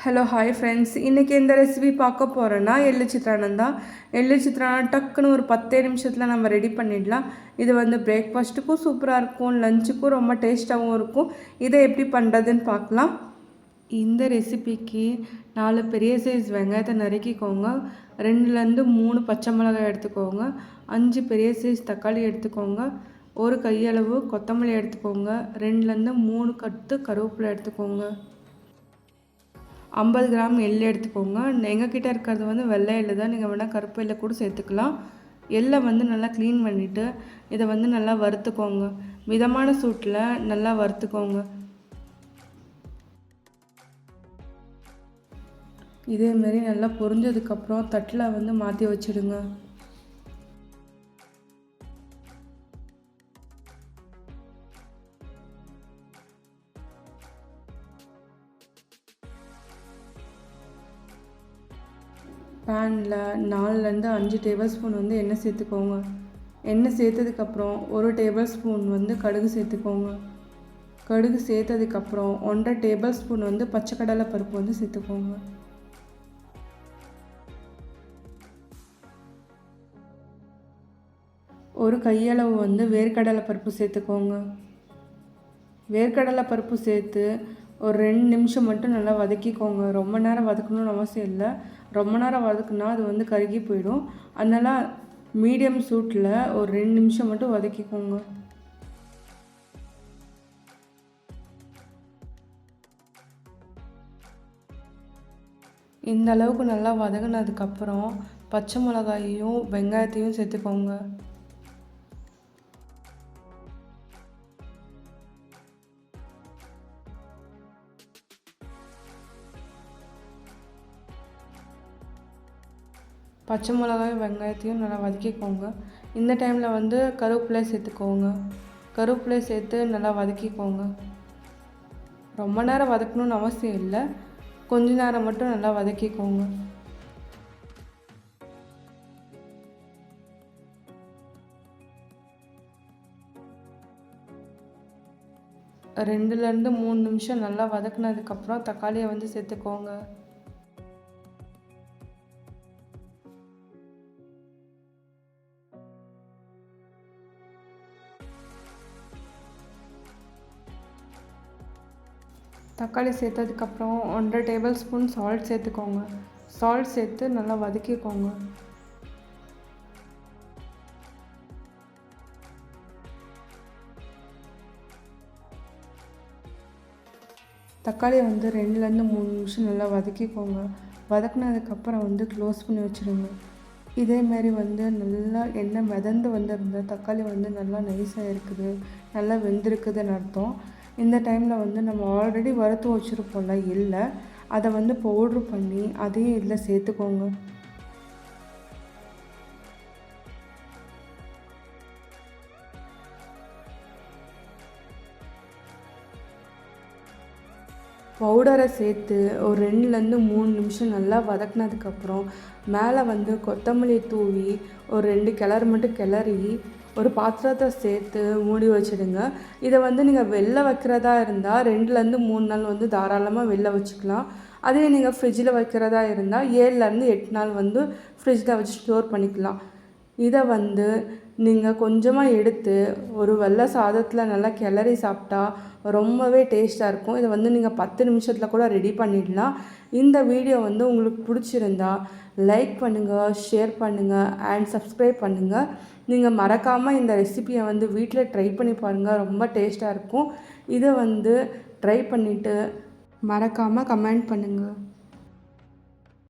Hello hi friends, இன்றைக்கி எந்த recipe பார்க்க போகிறோன்னா எள்ளு சித்ரான்னம் தான். எள்ளு சித்ரான்னம் டக்குன்னு ஒரு 10 நிமிஷத்தில் நம்ம ரெடி பண்ணிடலாம். இது வந்து பிரேக்ஃபாஸ்ட்டுக்கும் சூப்பராக இருக்கும், லஞ்சுக்கும் ரொம்ப டேஸ்ட்டாகவும் இருக்கும். இதை எப்படி பண்ணுறதுன்னு பார்க்கலாம். இந்த ரெசிபிக்கு 4 பெரிய சைஸ் வெங்காயத்தை நறுக்கிக்கோங்க, 2லேருந்து 3 பச்சை மிளகாய் எடுத்துக்கோங்க, 5 பெரிய சைஸ் தக்காளி எடுத்துக்கோங்க, ஒரு கையளவு கொத்தமல்லி எடுத்துக்கோங்க, 2லேருந்து 3 கட்டு கருவேப்பிலை எடுத்துக்கோங்க, 50 கிராம் எள் எடுத்துக்கோங்க. எங்ககிட்ட இருக்கிறது வந்து வெள்ளை எள்ளு தான், நீங்கள் வேணால் கருப்பு எள்ளை கூட சேர்த்துக்கலாம். எள்ளை வந்து நல்லா க்ளீன் பண்ணிவிட்டு இதை வந்து நல்லா வறுத்துக்கோங்க. மிதமான சூட்டில் நல்லா வறுத்துக்கோங்க. இதேமாரி நல்லா பொரிஞ்சதுக்கப்புறம் தட்டில் வந்து மாற்றி வச்சுடுங்க. பேனில் 4லேருந்து 5 டேபிள் ஸ்பூன் வந்து எண்ணெய் சேர்த்துக்கோங்க. எண்ணெய் சேர்த்ததுக்கப்புறம் 1 டேபிள் ஸ்பூன் வந்து கடுகு சேர்த்துக்கோங்க. கடுகு சேர்த்ததுக்கப்புறம் 1.5 டேபிள் ஸ்பூன் வந்து பச்சைக்கடலை பருப்பு வந்து சேர்த்துக்கோங்க. ஒரு கையளவு வந்து வேர்க்கடலை பருப்பு சேர்த்துக்கோங்க. வேர்க்கடலை பருப்பு சேர்த்து ஒரு 2 நிமிஷம் மட்டும் நல்லா வதக்கிக்கோங்க. ரொம்ப நேரம் வதக்கணும்னு அவசியம் இல்லை. ரொம்ப நேரம் வதக்குனா அது வந்து கருகி போயிடும். அதனால் மீடியம் சூட்டில் ஒரு 2 நிமிஷம் மட்டும் வதக்கிக்கோங்க. இந்த அளவுக்கு நல்லா வதங்கினதுக்கப்புறம் பச்சை மிளகாயையும் வெங்காயத்தையும் சேர்த்துக்கோங்க. பச்சை மிளகாயும் வெங்காயத்தையும் நல்லா வதக்கிக்கோங்க. இந்த டைமில் வந்து கருவேப்பிலை சேர்த்துக்கோங்க. கருவேப்பிலை சேர்த்து நல்லா வதக்கிக்கோங்க. ரொம்ப நேரம் வதக்கணும்னு அவசியம் இல்லை, கொஞ்ச நேரம் மட்டும் நல்லா வதக்கிக்கோங்க. ரெண்டுலேருந்து 3 நிமிஷம் நல்லா வதக்குனதுக்கப்புறம் தக்காளியை வந்து சேர்த்துக்கோங்க. தக்காளி சேர்த்ததுக்கப்புறம் 1.5 டேபிள் ஸ்பூன் சால்ட் சேர்த்துக்கோங்க. சால்ட் சேர்த்து நல்லா வதக்கிக்கோங்க. தக்காளியை வந்து 2லேருந்து 3 நிமிஷம் நல்லா வதக்கிக்கோங்க. வதக்குனதுக்கப்புறம் வந்து க்ளோஸ் பண்ணி வச்சுருங்க. இதேமாரி வந்து நல்லா எண்ணெய் மிதந்து வந்திருந்த தக்காளி வந்து நல்லா நைஸாக இருக்குது, நல்லா வெந்திருக்குதுன்னு அர்த்தம். இந்த டைமில் வந்து நம்ம ஆல்ரெடி வறுத்து வச்சுருப்போம்ல எள்ளை, அதை வந்து பவுட்ரு பண்ணி அதையும் இதில் சேர்த்துக்கோங்க. பவுடரை சேர்த்து ஒரு 2லேருந்து 3 நிமிஷம் நல்லா வதக்குனதுக்கப்புறம் மேலே வந்து கொத்தமல்லி தூவி ஒரு 2 கிளறு மட்டும் கிளறி ஒரு பாத்திரத்தை சேர்த்து மூடி வச்சுடுங்க. இதை வந்து நீங்கள் வெளில வைக்கிறதா இருந்தால் 2லேருந்து 3 நாள் வந்து தாராளமாக வெளில வச்சுக்கலாம். அதே நீங்கள் ஃப்ரிட்ஜில் வைக்கிறதா இருந்தால் 7லேருந்து 8 நாள் வந்து ஃப்ரிட்ஜில் வச்சு ஸ்டோர் பண்ணிக்கலாம். இதை வந்து நீங்கள் கொஞ்சமாக எடுத்து ஒரு வெள்ளை சாதத்தில் நல்லா கிளறி சாப்பிட்டா ரொம்பவே டேஸ்ட்டாக இருக்கும். இதை வந்து நீங்கள் 10 நிமிஷத்தில் கூட ரெடி பண்ணிடலாம். இந்த வீடியோ வந்து உங்களுக்கு பிடிச்சிருந்தா லைக் பண்ணுங்கள், ஷேர் பண்ணுங்கள் அண்ட் சப்ஸ்கிரைப் பண்ணுங்கள். நீங்கள் மறக்காமல் இந்த ரெசிபியை வந்து வீட்டில் ட்ரை பண்ணி பாருங்கள், ரொம்ப டேஸ்ட்டாக இருக்கும். இதை வந்து ட்ரை பண்ணிவிட்டு மறக்காமல் கமெண்ட் பண்ணுங்கள்.